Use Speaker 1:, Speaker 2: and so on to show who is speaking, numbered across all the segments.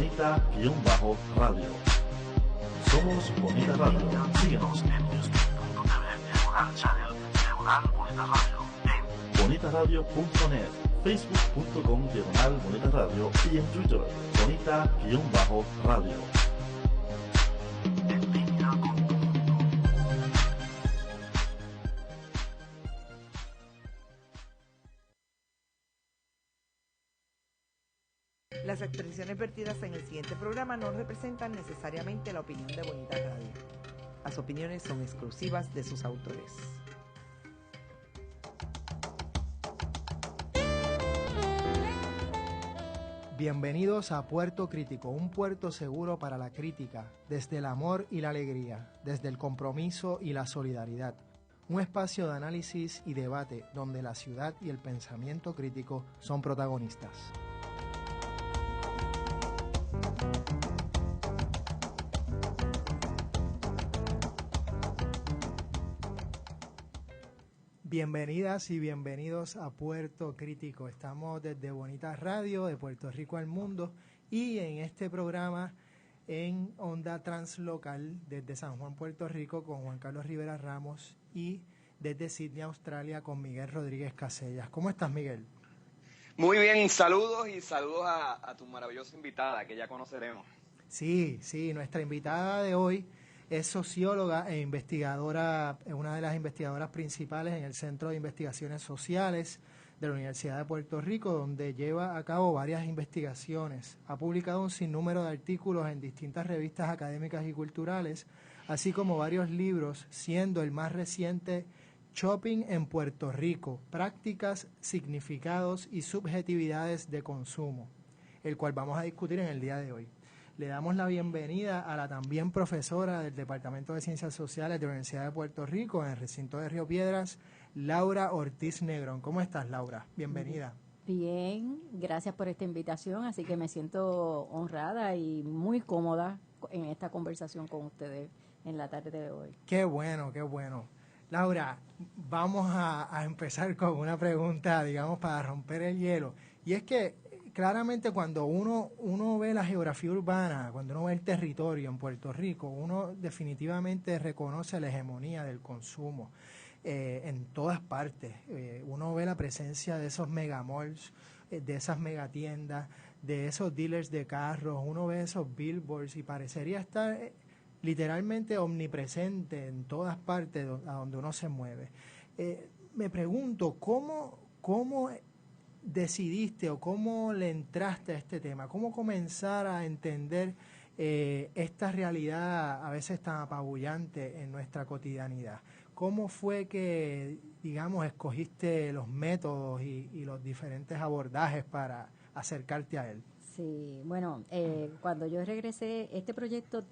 Speaker 1: Bonita-Radio. Somos Bonita Radio. Síguenos en bonitaradio.net, facebook.com/Bonita Radio y en Twitter, Bonita-Radio.
Speaker 2: Las expresiones vertidas en el siguiente programa no representan necesariamente la opinión de Bonita Radio. Las opiniones son exclusivas de sus autores.
Speaker 3: Bienvenidos a Puerto Crítico, un puerto seguro para la crítica, desde el amor y la alegría, desde el compromiso y la solidaridad. Un espacio de análisis y debate donde la ciudad y el pensamiento crítico son protagonistas. Bienvenidas y bienvenidos a Puerto Crítico. Estamos desde Bonita Radio, de Puerto Rico al mundo, y en este programa en onda translocal desde San Juan, Puerto Rico, con Juan Carlos Rivera Ramos, y desde Sydney, Australia, con Miguel Rodríguez Casellas. ¿Cómo estás, Miguel?
Speaker 4: Muy bien, saludos a tu maravillosa invitada, que ya conoceremos.
Speaker 3: Sí, nuestra invitada de hoy es socióloga e investigadora, una de las investigadoras principales en el Centro de Investigaciones Sociales de la Universidad de Puerto Rico, donde lleva a cabo varias investigaciones. Ha publicado un sinnúmero de artículos en distintas revistas académicas y culturales, así como varios libros, siendo el más reciente Shopping en Puerto Rico, prácticas, significados y subjetividades de consumo, el cual vamos a discutir en el día de hoy. Le damos la bienvenida a la también profesora del Departamento de Ciencias Sociales de la Universidad de Puerto Rico en el recinto de Río Piedras, Laura Ortiz Negrón. ¿Cómo estás, Laura? Bienvenida.
Speaker 5: Bien, gracias por esta invitación, así que me siento honrada y muy cómoda en esta conversación con ustedes en la tarde de hoy.
Speaker 3: Qué bueno, qué bueno. Laura, vamos a empezar con una pregunta, digamos, para romper el hielo. Y es que claramente cuando uno ve la geografía urbana, cuando uno ve el territorio en Puerto Rico, uno definitivamente reconoce la hegemonía del consumo en todas partes. Uno ve la presencia de esos megamalls, de esas megatiendas, de esos dealers de carros, uno ve esos billboards y parecería estar literalmente omnipresente en todas partes a donde uno se mueve. Me pregunto, ¿cómo decidiste o cómo le entraste a este tema? ¿Cómo comenzar a entender esta realidad a veces tan apabullante en nuestra cotidianidad? ¿Cómo fue que, digamos, escogiste los métodos y los diferentes abordajes para acercarte a él?
Speaker 5: Sí, bueno, cuando yo regresé, este proyecto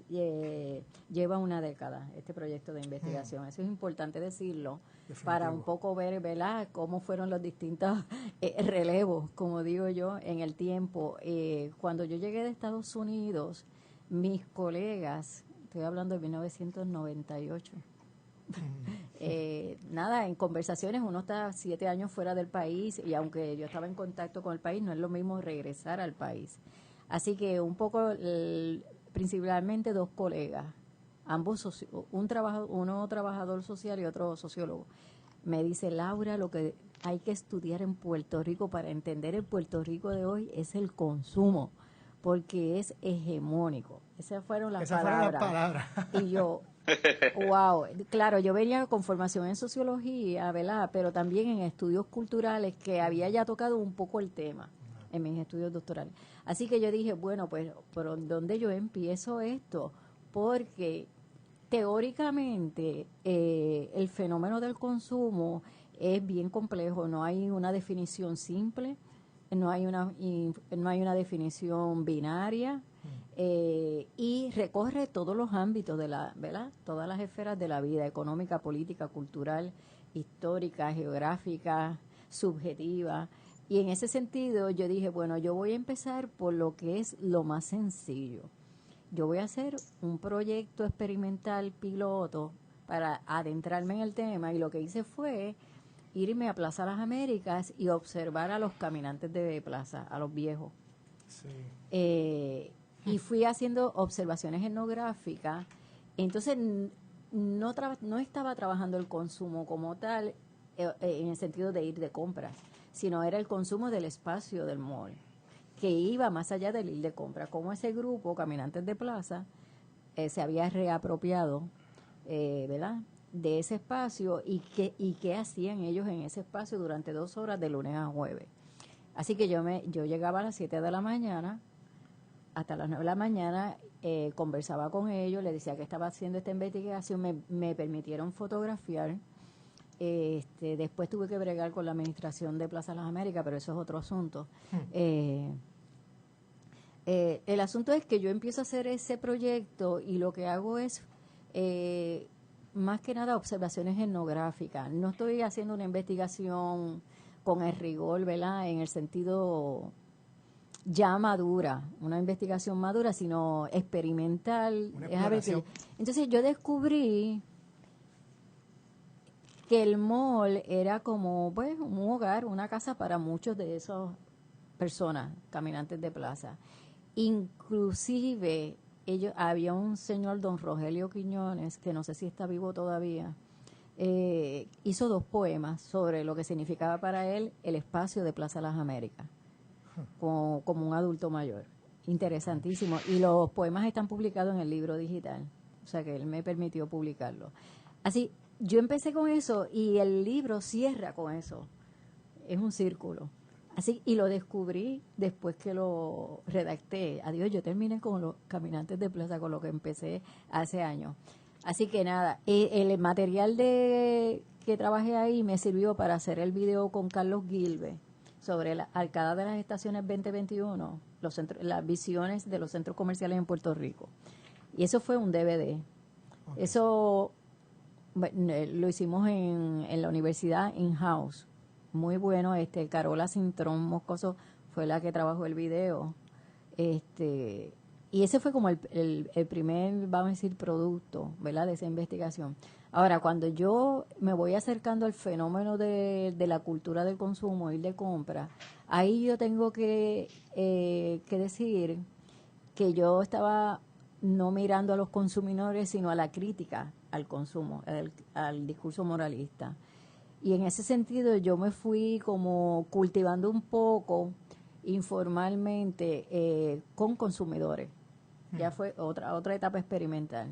Speaker 5: lleva una década, este proyecto de investigación. Eso es importante decirlo, para un poco ver, ¿verdad?, cómo fueron los distintos relevos, como digo yo, en el tiempo. Cuando yo llegué de Estados Unidos, mis colegas, estoy hablando de 1998, nada, en conversaciones, uno está 7 años fuera del país y aunque yo estaba en contacto con el país, no es lo mismo regresar al país. Así que un poco, principalmente 2 colegas, ambos, uno trabajador social y otro sociólogo, me dice: Laura, lo que hay que estudiar en Puerto Rico para entender el Puerto Rico de hoy es el consumo, porque es hegemónico. Esas fueron las palabras. Y yo, wow, claro, yo venía con formación en sociología, ¿verdad?, pero también en estudios culturales, que había ya tocado un poco el tema en mis estudios doctorales. Así que yo dije, bueno, pues, ¿por dónde yo empiezo esto? Porque teóricamente el fenómeno del consumo es bien complejo, no hay una definición simple, no hay una definición binaria, y recorre todos los ámbitos de la, ¿verdad?, todas las esferas de la vida: económica, política, cultural, histórica, geográfica, subjetiva. Y en ese sentido yo dije, bueno, yo voy a empezar por lo que es lo más sencillo. Yo voy a hacer un proyecto experimental piloto para adentrarme en el tema, y lo que hice fue irme a Plaza Las Américas y observar a los caminantes de plaza, a los viejos. Sí. y fui haciendo observaciones etnográficas. Entonces no estaba trabajando el consumo como tal, en el sentido de ir de compras, sino era el consumo del espacio del mall, que iba más allá del ir de compras. Como ese grupo, Caminantes de Plaza, se había reapropiado, ¿verdad?, de ese espacio y qué hacían ellos en ese espacio durante 2 horas de lunes a jueves. Así que yo llegaba a las 7 de la mañana, hasta las 9 de la mañana, conversaba con ellos, les decía que estaba haciendo esta investigación, me permitieron fotografiar. Después tuve que bregar con la administración de Plaza Las Américas, pero eso es otro asunto. El asunto es que yo empiezo a hacer ese proyecto y lo que hago es, más que nada, observaciones etnográficas. No estoy haciendo una investigación con el rigor, ¿verdad?, en el sentido ya madura, una investigación madura, sino experimental.
Speaker 3: Una exploración.
Speaker 5: Entonces yo descubrí que el mall era como, pues, un hogar, una casa para muchos de esas personas, caminantes de plaza. Inclusive había un señor, don Rogelio Quiñones, que no sé si está vivo todavía, hizo 2 poemas sobre lo que significaba para él el espacio de Plaza Las Américas, como un adulto mayor. Interesantísimo. Y los poemas están publicados en el libro digital, o sea que él me permitió publicarlo. Así, yo empecé con eso y el libro cierra con eso. Es un círculo. Así, y lo descubrí después que lo redacté. Adiós, yo terminé con los Caminantes de Plaza, con lo que empecé hace años. Así que nada, el material que trabajé ahí me sirvió para hacer el video con Carlos Gilbert sobre la arcada de las estaciones 2021, las visiones de los centros comerciales en Puerto Rico. Y eso fue un DVD. Okay. Eso lo hicimos en la universidad in-house. Muy bueno. Carola Cintrón Moscoso fue la que trabajó el video. Y ese fue como el primer, vamos a decir, producto, ¿verdad?, de esa investigación. Ahora, cuando yo me voy acercando al fenómeno de la cultura del consumo y de compra, ahí yo tengo que decir que yo estaba no mirando a los consumidores, sino a la crítica al consumo, al discurso moralista. Y en ese sentido yo me fui como cultivando un poco informalmente con consumidores. Ya fue otra etapa experimental.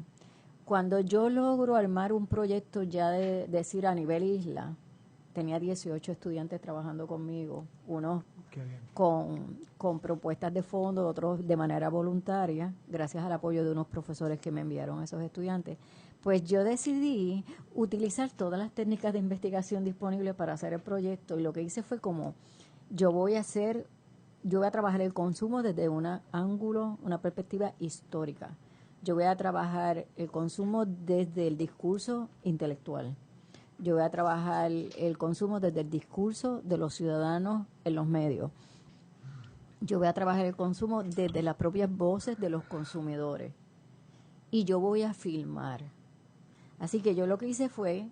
Speaker 5: Cuando yo logro armar un proyecto ya de decir a nivel isla, tenía 18 estudiantes trabajando conmigo, unos con propuestas de fondo, otros de manera voluntaria, gracias al apoyo de unos profesores que me enviaron a esos estudiantes. Pues yo decidí utilizar todas las técnicas de investigación disponibles para hacer el proyecto, y lo que hice fue como, yo voy a trabajar el consumo desde un ángulo, una perspectiva histórica. Yo voy a trabajar el consumo desde el discurso intelectual. Yo voy a trabajar el consumo desde el discurso de los ciudadanos en los medios. Yo voy a trabajar el consumo desde las propias voces de los consumidores. Y yo voy a filmar. Así que yo lo que hice fue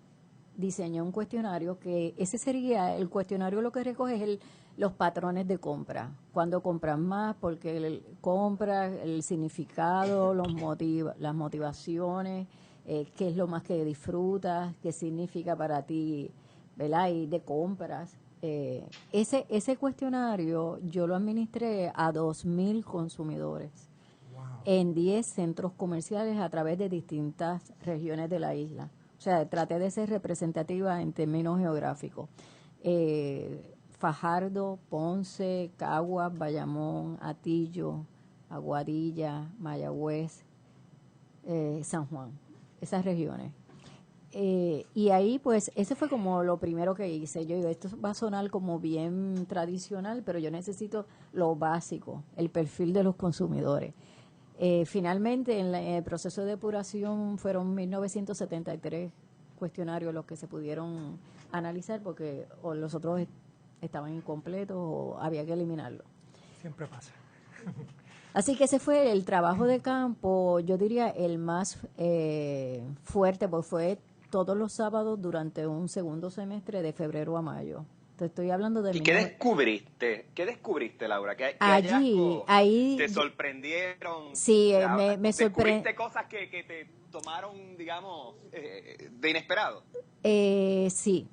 Speaker 5: diseñé un cuestionario, que ese sería el cuestionario, lo que recoge es los patrones de compra. Cuando compras más, porque compras, el significado, las motivaciones, qué es lo más que disfrutas, qué significa para ti, ¿verdad? Y de compras. Ese cuestionario yo lo administré a 2,000 consumidores. Wow. En 10 centros comerciales a través de distintas regiones de la isla. O sea, traté de ser representativa en términos geográficos. Fajardo, Ponce, Caguas, Bayamón, Atillo, Aguadilla, Mayagüez, San Juan, esas regiones. Y ahí, pues, ese fue como lo primero que hice. Yo digo, esto va a sonar como bien tradicional, pero yo necesito lo básico, el perfil de los consumidores. Finalmente, en el proceso de depuración fueron 1.973 cuestionarios los que se pudieron analizar, porque o los otros estaban incompletos o había que eliminarlos.
Speaker 3: Siempre pasa.
Speaker 5: Así que ese fue el trabajo de campo, yo diría el más fuerte, porque fue todos los sábados durante un segundo semestre de febrero a mayo. Te estoy hablando de...
Speaker 4: ¿Y qué descubriste? ¿Qué descubriste, Laura? ¿Qué
Speaker 5: Allí,
Speaker 4: hallazgos
Speaker 5: ahí...
Speaker 4: te sorprendieron?
Speaker 5: Sí, me sorprendió.
Speaker 4: ¿Descubriste cosas que te tomaron, digamos, de inesperado?
Speaker 5: Sí,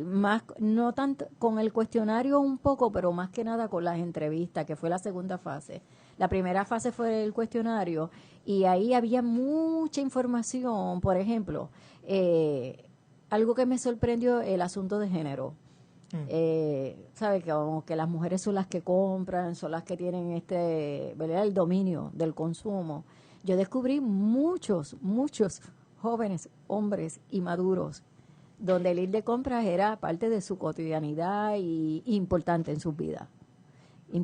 Speaker 5: más, no tanto, con el cuestionario un poco, pero más que nada con las entrevistas, que fue la segunda fase. La primera fase fue el cuestionario y ahí había mucha información, por ejemplo, algo que me sorprendió, el asunto de género. ¿Sabe? Que las mujeres son las que compran, son las que tienen ¿verdad? El dominio del consumo. Yo descubrí muchos jóvenes, hombres y maduros, donde el ir de compras era parte de su cotidianidad y importante en sus vidas. Y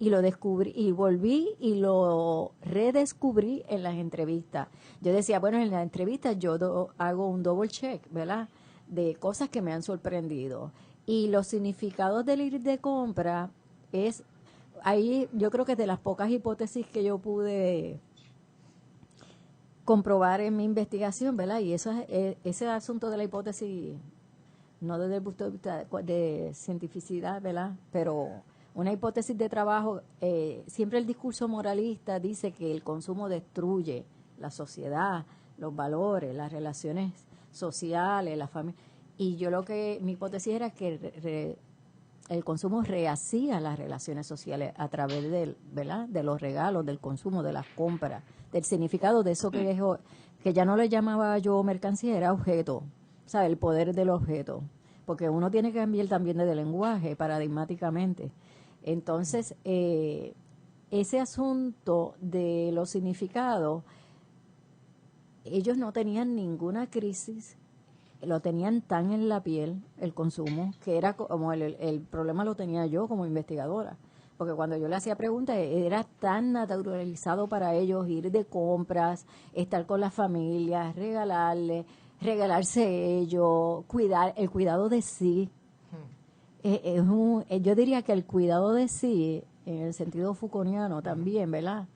Speaker 5: lo descubrí, y volví y lo redescubrí en las entrevistas. Yo decía, bueno, en las entrevistas yo hago un double check, ¿verdad?, de cosas que me han sorprendido. Y los significados del ir de compra ahí yo creo que es de las pocas hipótesis que yo pude comprobar en mi investigación, ¿verdad? Y eso es ese asunto de la hipótesis, no desde el punto de vista de cientificidad, ¿verdad? Pero una hipótesis de trabajo, siempre el discurso moralista dice que el consumo destruye la sociedad, los valores, las relaciones sociales, la familia. Y mi hipótesis era que el consumo rehacía las relaciones sociales a través ¿verdad?, de los regalos, del consumo, de las compras, del significado de eso que ya no le llamaba yo mercancía, era objeto, ¿sabe? El poder del objeto, porque uno tiene que cambiar también de lenguaje paradigmáticamente. Entonces, ese asunto de los significados, ellos no tenían ninguna crisis, lo tenían tan en la piel, el consumo, que era como el problema lo tenía yo como investigadora. Porque cuando yo le hacía preguntas, era tan naturalizado para ellos ir de compras, estar con las familias, regalarse ellos, el cuidado de sí. Yo diría que el cuidado de sí, en el sentido Foucaultiano también, ¿verdad?,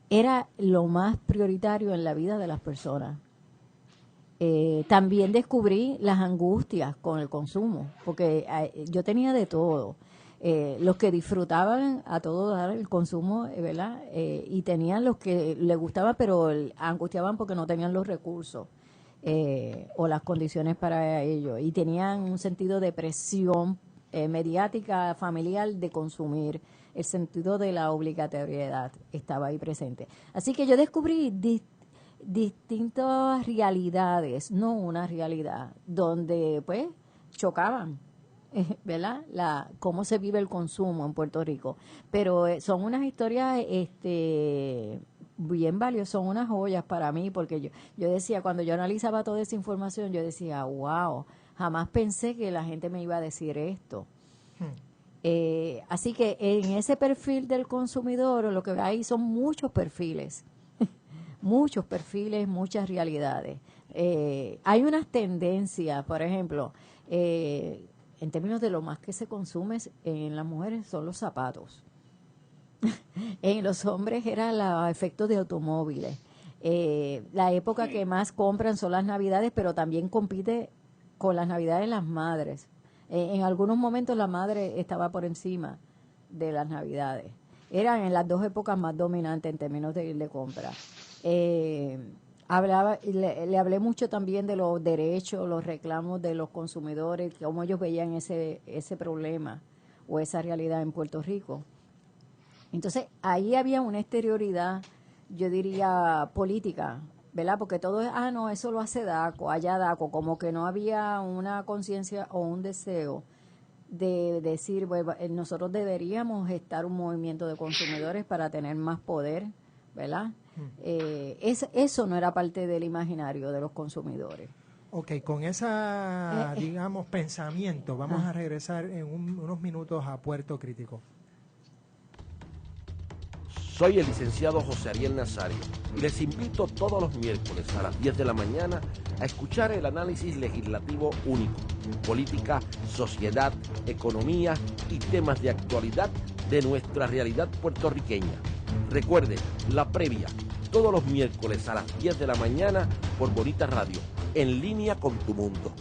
Speaker 5: era lo más prioritario en la vida de las personas. También descubrí las angustias con el consumo, porque yo tenía de todo. Los que disfrutaban a todo dar el consumo, ¿verdad? Y tenían los que les gustaba, pero angustiaban porque no tenían los recursos o las condiciones para ello. Y tenían un sentido de presión mediática, familiar, de consumir. El sentido de la obligatoriedad estaba ahí presente. Así que yo descubrí distintas realidades, no una realidad, donde pues chocaban, ¿verdad? Cómo se vive el consumo en Puerto Rico. Pero son unas historias bien valiosas, son unas joyas para mí, porque yo decía, cuando yo analizaba toda esa información, yo decía, wow, jamás pensé que la gente me iba a decir esto. Así que en ese perfil del consumidor, lo que hay son muchos perfiles, muchas realidades. Hay unas tendencias, por ejemplo, en términos de lo más que se consume en las mujeres son los zapatos. En los hombres era el efecto de automóviles. La época que más compran son las Navidades, pero también compite con las Navidades las madres. En algunos momentos la madre estaba por encima de las Navidades. Eran en las dos épocas más dominantes en términos de ir de compra. Le hablé mucho también de los derechos, los reclamos de los consumidores, cómo ellos veían ese problema o esa realidad en Puerto Rico. Entonces, ahí había una exterioridad, yo diría, política, ¿verdad? Porque todo es, no, eso lo hace DACO, allá DACO, como que no había una conciencia o un deseo de decir, bueno, nosotros deberíamos estar un movimiento de consumidores para tener más poder, ¿verdad? Eso no era parte del imaginario de los consumidores.
Speaker 3: Ok, con esa, digamos, pensamiento, vamos a regresar en unos minutos a Puerto Crítico.
Speaker 6: Soy el licenciado José Ariel Nazario y les invito todos los miércoles a las 10 de la mañana a escuchar el análisis legislativo único, política, sociedad, economía y temas de actualidad de nuestra realidad puertorriqueña. Recuerde, La Previa, todos los miércoles a las 10 de la mañana por Bonita Radio, En Línea con tu Mundo.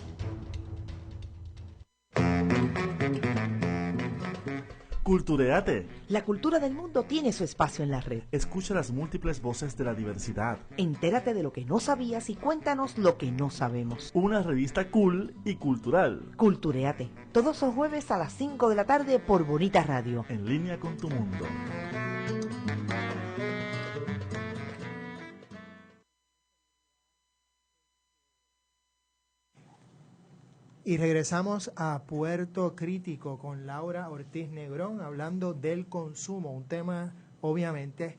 Speaker 1: Cultureate.
Speaker 2: La cultura del mundo tiene su espacio en la red.
Speaker 1: Escucha las múltiples voces de la diversidad.
Speaker 2: Entérate de lo que no sabías y cuéntanos lo que no sabemos.
Speaker 1: Una revista cool y cultural.
Speaker 2: Cultureate, todos los jueves a las 5 de la tarde por Bonita Radio.
Speaker 1: En Línea con tu Mundo.
Speaker 3: Y regresamos a Puerto Crítico con Laura Ortiz Negrón hablando del consumo, un tema obviamente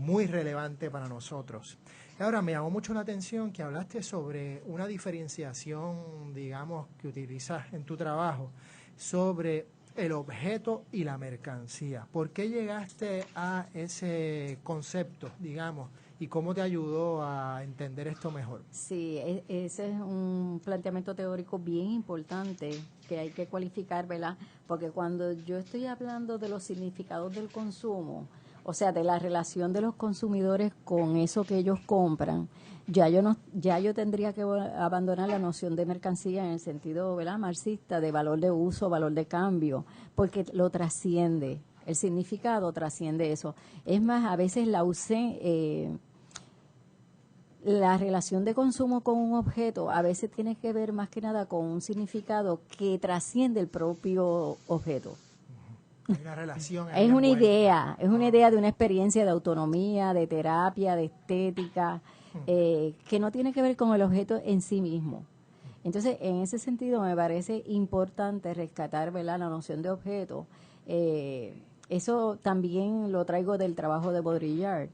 Speaker 3: muy relevante para nosotros. Ahora, me llamó mucho la atención que hablaste sobre una diferenciación, digamos, que utilizas en tu trabajo sobre el objeto y la mercancía. ¿Por qué llegaste a ese concepto, digamos, y cómo te ayudó a entender esto mejor?
Speaker 5: Sí, ese es un planteamiento teórico bien importante que hay que cualificar, ¿verdad? Porque cuando yo estoy hablando de los significados del consumo, o sea, de la relación de los consumidores con eso que ellos compran, ya yo tendría que abandonar la noción de mercancía en el sentido, ¿verdad?, marxista, de valor de uso, valor de cambio, porque lo trasciende, el significado trasciende eso. Es más, a veces la relación de consumo con un objeto a veces tiene que ver más que nada con un significado que trasciende el propio objeto.
Speaker 3: Hay una relación.
Speaker 5: Es una idea de una experiencia de autonomía, de terapia, de estética, que no tiene que ver con el objeto en sí mismo. Entonces, en ese sentido me parece importante rescatar, ¿verdad?, la noción de objeto. Eso también lo traigo del trabajo de Baudrillard,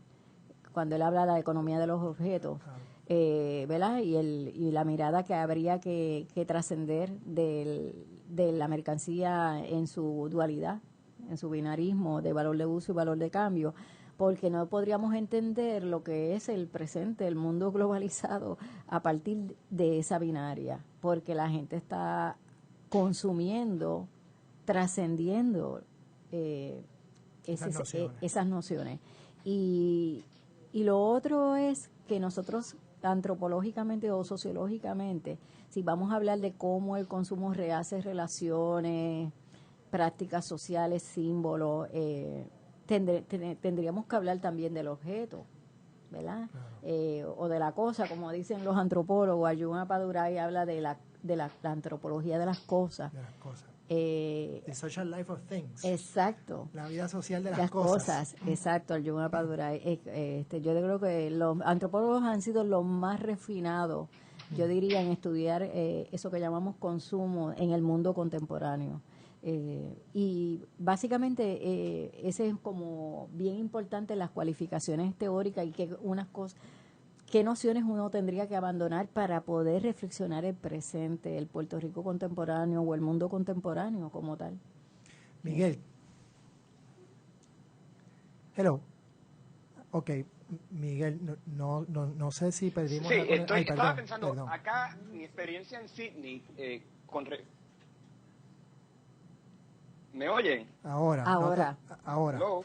Speaker 5: cuando él habla de la economía de los objetos, ¿verdad? Y la mirada que habría que trascender de la mercancía en su dualidad, en su binarismo de valor de uso y valor de cambio, porque no podríamos entender lo que es el presente, el mundo globalizado, a partir de esa binaria, porque la gente está consumiendo, trascendiendo esas nociones. Y lo otro es que nosotros antropológicamente o sociológicamente, si vamos a hablar de cómo el consumo rehace relaciones, prácticas sociales, símbolos, tendríamos que hablar también del objeto, ¿verdad? Claro. O de la cosa, como dicen los antropólogos. Arjuna Padurai habla de la antropología de las cosas.
Speaker 3: De las cosas. The social life of things.
Speaker 5: Exacto.
Speaker 3: La vida social de las cosas.
Speaker 5: Exacto, Arjuna Padurai. Yo creo que los antropólogos han sido los más refinados, yo diría, en estudiar eso que llamamos consumo en el mundo contemporáneo. Y básicamente ese es como bien importante, las cualificaciones teóricas y qué nociones uno tendría que abandonar para poder reflexionar el presente, el Puerto Rico contemporáneo o el mundo contemporáneo como tal.
Speaker 3: Miguel. Hello. Ok, Miguel, no sé si perdimos...
Speaker 4: Sí, estaba pensando, perdón. Acá mi experiencia en Sydney, ¿me oyen?
Speaker 3: Ahora.
Speaker 4: Hello.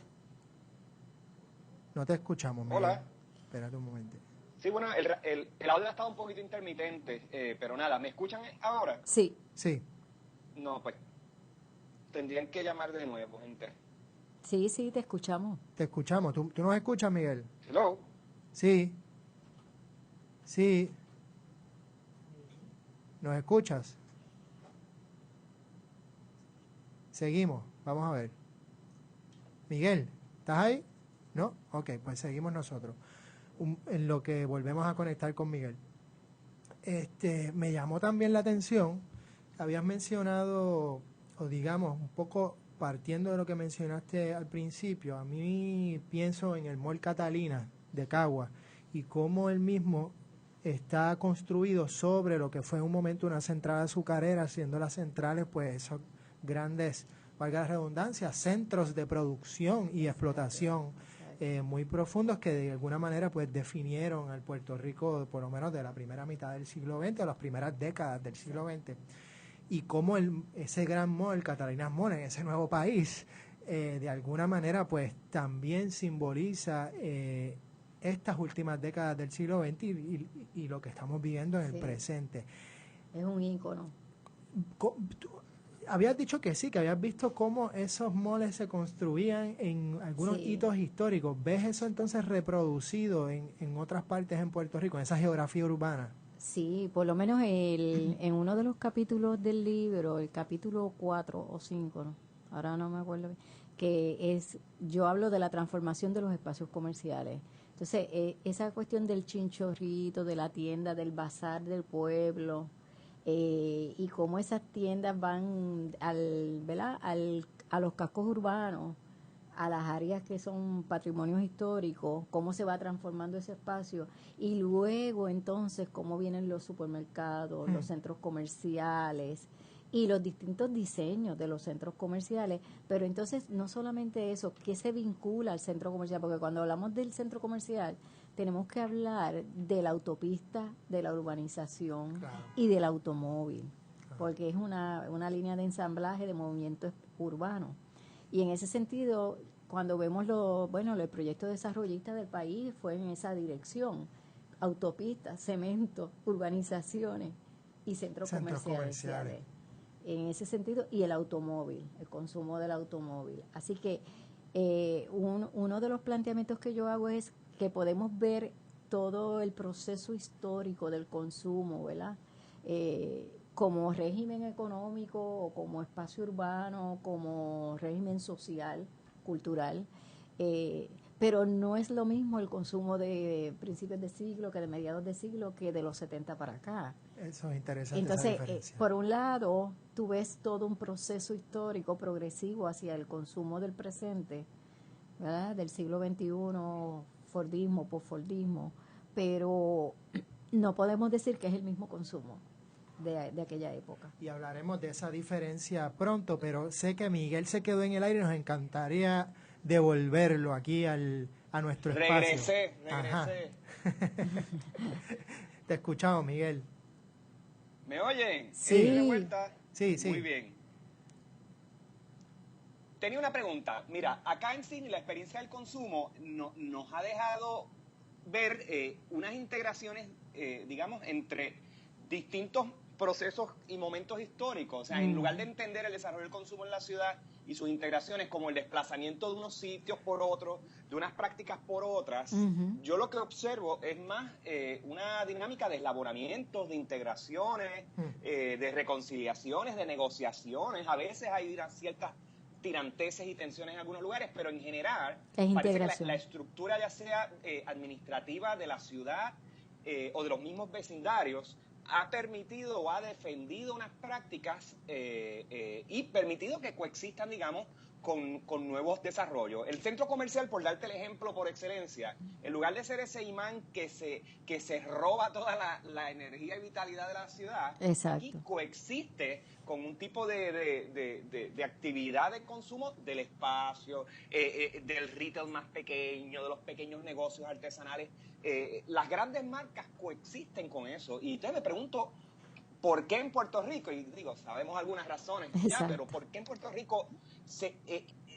Speaker 3: No te escuchamos, Miguel.
Speaker 4: Hola.
Speaker 3: Espérate un momento.
Speaker 4: Sí, bueno, el audio ha estado un poquito intermitente, pero nada, ¿me escuchan ahora?
Speaker 5: Sí.
Speaker 4: No, pues tendrían que llamar de nuevo, gente.
Speaker 5: Sí, te escuchamos.
Speaker 3: Te escuchamos. ¿Tú nos escuchas, Miguel?
Speaker 4: Hello.
Speaker 3: Sí. ¿Nos escuchas? Seguimos. Vamos a ver. Miguel, ¿estás ahí? ¿No? Ok, pues seguimos nosotros. En lo que volvemos a conectar con Miguel. Me llamó también la atención, habías mencionado, o digamos, un poco partiendo de lo que mencionaste al principio, a mí pienso en el Mall Catalina de Cagua y cómo él mismo está construido sobre lo que fue en un momento una central azucarera, siendo las centrales pues esos grandes, valga la redundancia, centros de producción y explotación muy profundos que de alguna manera pues definieron al Puerto Rico por lo menos de la primera mitad del siglo XX o las primeras décadas del siglo XX, y cómo ese gran mall, Catalinas Mall, en ese nuevo país, de alguna manera pues también simboliza estas últimas décadas del siglo XX y lo que estamos viviendo en el presente.
Speaker 5: Es un ícono.
Speaker 3: Habías dicho que sí, que habías visto cómo esos moles se construían en algunos hitos históricos. ¿Ves eso entonces reproducido en otras partes en Puerto Rico, en esa geografía urbana?
Speaker 5: Sí, por lo menos en uno de los capítulos del libro, el capítulo 4 o 5, ¿no? Ahora no me acuerdo bien, que yo hablo de la transformación de los espacios comerciales. Entonces, esa cuestión del chinchorrito, de la tienda, del bazar del pueblo, y cómo esas tiendas van ¿verdad? A los cascos urbanos, a las áreas que son patrimonios históricos, cómo se va transformando ese espacio, y luego entonces cómo vienen los supermercados, los centros comerciales y los distintos diseños de los centros comerciales. Pero entonces no solamente eso, ¿qué se vincula al centro comercial? Porque cuando hablamos del centro comercial tenemos que hablar de la autopista, de la urbanización y del automóvil, porque es una línea de ensamblaje de movimiento urbano. Y en ese sentido, cuando vemos el proyecto desarrollista del país fue en esa dirección: autopistas, cemento, urbanizaciones y centros comerciales. En ese sentido, y el automóvil, el consumo del automóvil. Así que uno de los planteamientos que yo hago es que podemos ver todo el proceso histórico del consumo, ¿verdad? Como régimen económico, o como espacio urbano, como régimen social, cultural, pero no es lo mismo el consumo de principios de siglo, que de mediados de siglo, que de los 70 para acá.
Speaker 3: Eso es interesante.
Speaker 5: Entonces, por un lado, tú ves todo un proceso histórico progresivo hacia el consumo del presente, ¿verdad? Del siglo XXI, Fordismo, postfordismo, pero no podemos decir que es el mismo consumo de aquella época.
Speaker 3: Y hablaremos de esa diferencia pronto, pero sé que Miguel se quedó en el aire y nos encantaría devolverlo aquí a nuestro espacio.
Speaker 4: Regresé.
Speaker 3: Te escuchamos, Miguel.
Speaker 4: ¿Me oyen?
Speaker 5: Sí.
Speaker 4: ¿De vuelta?
Speaker 3: Sí.
Speaker 4: Muy bien. Tenía una pregunta. Mira, acá en Sydney la experiencia del consumo nos ha dejado ver unas integraciones, digamos, entre distintos procesos y momentos históricos. O sea, en lugar de entender el desarrollo del consumo en la ciudad y sus integraciones como el desplazamiento de unos sitios por otros, de unas prácticas por otras, yo lo que observo es más una dinámica de eslaboramientos, de integraciones, de reconciliaciones, de negociaciones. A veces hay ciertas tiranteses y tensiones en algunos lugares, pero en general parece que la estructura, ya sea administrativa de la ciudad o de los mismos vecindarios, ha permitido o ha defendido unas prácticas y permitido que coexistan, digamos, con nuevos desarrollos. El centro comercial, por darte el ejemplo por excelencia, en lugar de ser ese imán que se roba toda la energía y vitalidad de la ciudad, aquí coexiste con un tipo de actividad de consumo del espacio, del retail más pequeño, de los pequeños negocios artesanales. Las grandes marcas coexisten con eso. Y entonces me pregunto, ¿por qué en Puerto Rico? Y digo, sabemos algunas razones ya, pero ¿por qué en Puerto Rico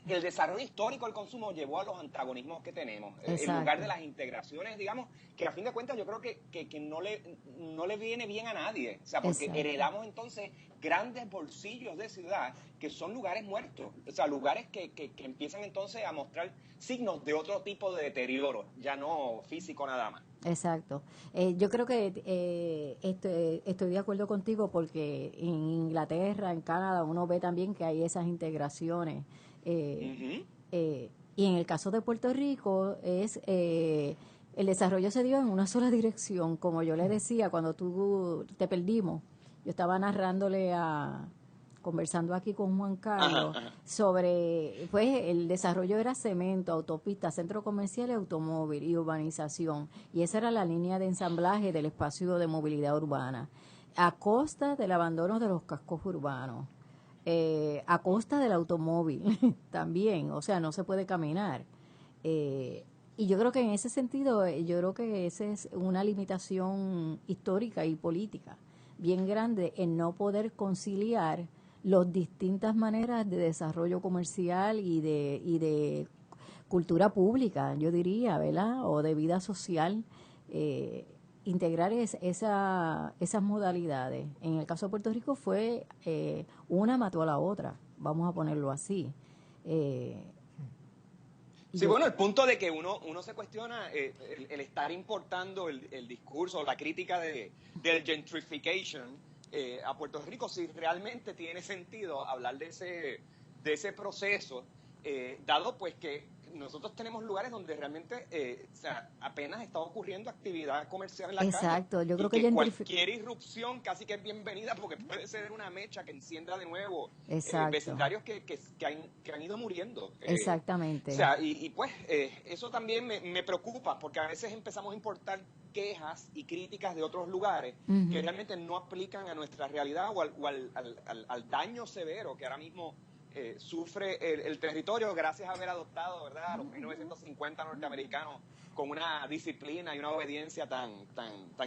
Speaker 4: el desarrollo histórico del consumo llevó a los antagonismos que tenemos? En lugar de las integraciones, digamos, que a fin de cuentas yo creo que no le viene bien a nadie. O sea, porque heredamos entonces grandes bolsillos de ciudad que son lugares muertos. O sea, lugares que empiezan entonces a mostrar signos de otro tipo de deterioro, ya no físico nada más.
Speaker 5: Exacto. Yo creo que estoy de acuerdo contigo, porque en Inglaterra, en Canadá, uno ve también que hay esas integraciones. Y en el caso de Puerto Rico, el desarrollo se dio en una sola dirección. Como yo le decía, cuando te perdimos, yo estaba conversando aquí con Juan Carlos sobre, pues, el desarrollo era cemento, autopista, centro comercial, automóvil y urbanización. Y esa era la línea de ensamblaje del espacio de movilidad urbana, a costa del abandono de los cascos urbanos, a costa del automóvil también. O sea, no se puede caminar. Y yo creo que en ese sentido, esa es una limitación histórica y política bien grande, en no poder conciliar las distintas maneras de desarrollo comercial y de cultura pública, yo diría, ¿verdad? O de vida social, integrar esas modalidades. En el caso de Puerto Rico fue una mató a la otra, vamos a ponerlo así.
Speaker 4: Sí, bueno, el punto de que uno se cuestiona el estar importando el discurso, la crítica del gentrification a Puerto Rico, si realmente tiene sentido hablar de ese proceso, dado pues que nosotros tenemos lugares donde realmente apenas está ocurriendo actividad comercial en la calle.
Speaker 5: Exacto, yo creo que
Speaker 4: cualquier irrupción casi que es bienvenida porque puede ser una mecha que encienda de nuevo vecindarios que han ido muriendo.
Speaker 5: Exactamente.
Speaker 4: Y pues eso también me preocupa porque a veces empezamos a importar quejas y críticas de otros lugares que realmente no aplican a nuestra realidad o al daño severo que ahora mismo sufre el territorio gracias a haber adoptado, ¿verdad?, a los 1950 norteamericanos con una disciplina y una obediencia tan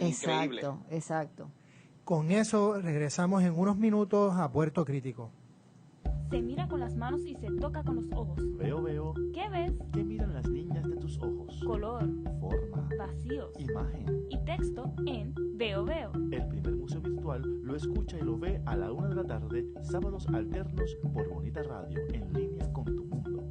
Speaker 4: increíble.
Speaker 5: Exacto.
Speaker 3: Con eso regresamos en unos minutos a Puerto Crítico.
Speaker 7: Se mira con las manos y se toca con los ojos.
Speaker 1: Veo.
Speaker 7: ¿Qué ves?
Speaker 1: ¿Qué miran las niñas de tus ojos?
Speaker 7: Color,
Speaker 1: Forma,
Speaker 7: vacíos
Speaker 1: imagen.
Speaker 7: y texto en Veo.
Speaker 1: El primer museo virtual lo escucha y lo ve a la 1 de la tarde, sábados alternos por Bonita Radio, en línea con tu mundo.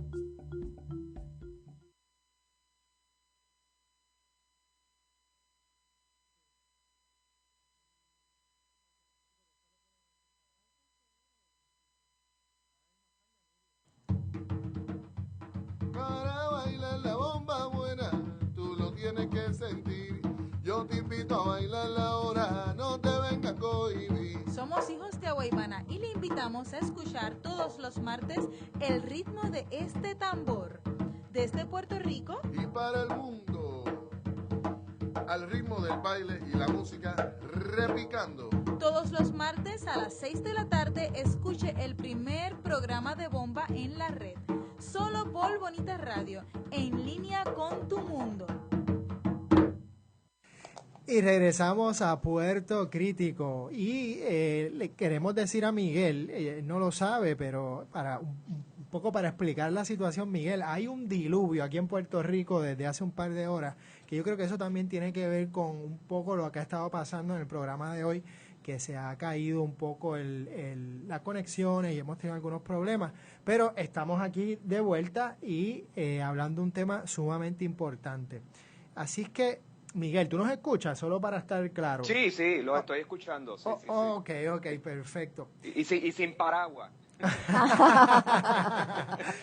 Speaker 8: Para bailar la bomba buena, tú lo tienes que sentir. Yo te invito a bailar la hora, no te vengas a cohibir.
Speaker 9: Somos hijos de Aguaybana y le invitamos a escuchar todos los martes el ritmo de este tambor. Desde Puerto Rico
Speaker 8: y para el mundo, al ritmo del baile y la música repicando.
Speaker 9: Todos los martes a las 6 de la tarde escuche el primer programa de bomba en la red. Solo por Bonita Radio, en línea con tu mundo.
Speaker 3: Y regresamos a Puerto Crítico y le queremos decir a Miguel, no lo sabe, pero un poco para explicar la situación, Miguel, hay un diluvio aquí en Puerto Rico desde hace un par de horas, que yo creo que eso también tiene que ver con un poco lo que ha estado pasando en el programa de hoy, que se ha caído un poco las conexiones y hemos tenido algunos problemas, pero estamos aquí de vuelta y hablando de un tema sumamente importante. Así es que, Miguel, ¿tú nos escuchas? Solo para estar claro.
Speaker 4: Sí, lo estoy escuchando. Sí.
Speaker 3: Ok, perfecto.
Speaker 4: Y sin paraguas.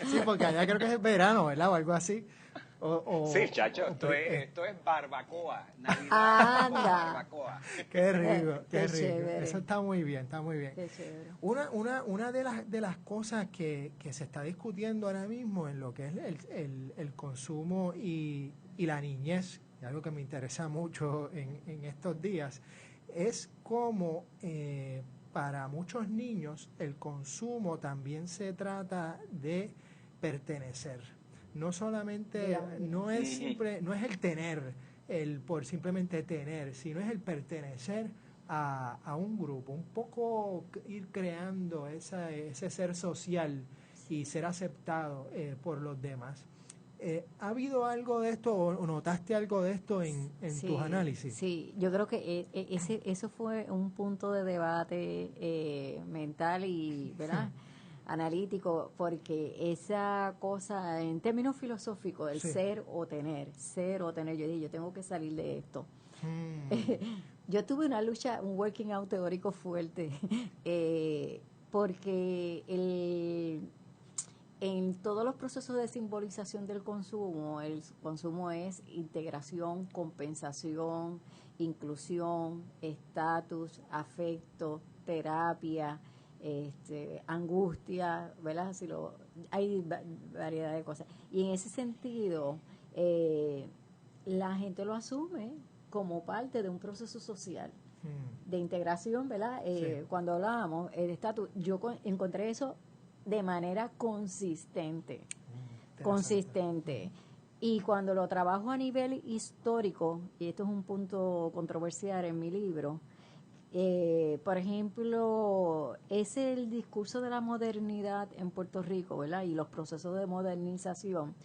Speaker 3: Sí, porque allá creo que es verano, ¿verdad? O algo así.
Speaker 4: Sí, chacho, esto es barbacoa. Navidad, barbacoa.
Speaker 3: Qué rico.
Speaker 5: Chévere.
Speaker 3: Eso está muy bien.
Speaker 5: Qué chévere.
Speaker 3: Una de las cosas que se está discutiendo ahora mismo en lo que es el consumo y la niñez, y algo que me interesa mucho en estos días, es cómo para muchos niños el consumo también se trata de pertenecer. No solamente, no es el tener, el por simplemente tener, sino es el pertenecer a un grupo, un poco ir creando ese ser social y ser aceptado por los demás. ¿Ha habido algo de esto o notaste algo de esto en tus análisis?
Speaker 5: Sí, yo creo que eso fue un punto de debate mental y, ¿verdad?, analítico, porque esa cosa en términos filosóficos, el ser o tener, yo dije, yo tengo que salir de esto. Yo tuve una lucha, un working out teórico fuerte, porque en todos los procesos de simbolización del consumo, el consumo es integración, compensación, inclusión, estatus, afecto, terapia, angustia, ¿verdad? Hay variedad de cosas. Y en ese sentido, la gente lo asume como parte de un proceso social de integración, ¿verdad? Cuando hablábamos el estatus, yo encontré eso de manera consistente. Y cuando lo trabajo a nivel histórico, y esto es un punto controversial en mi libro, por ejemplo, es el discurso de la modernidad en Puerto Rico, ¿verdad? Y los procesos de modernización.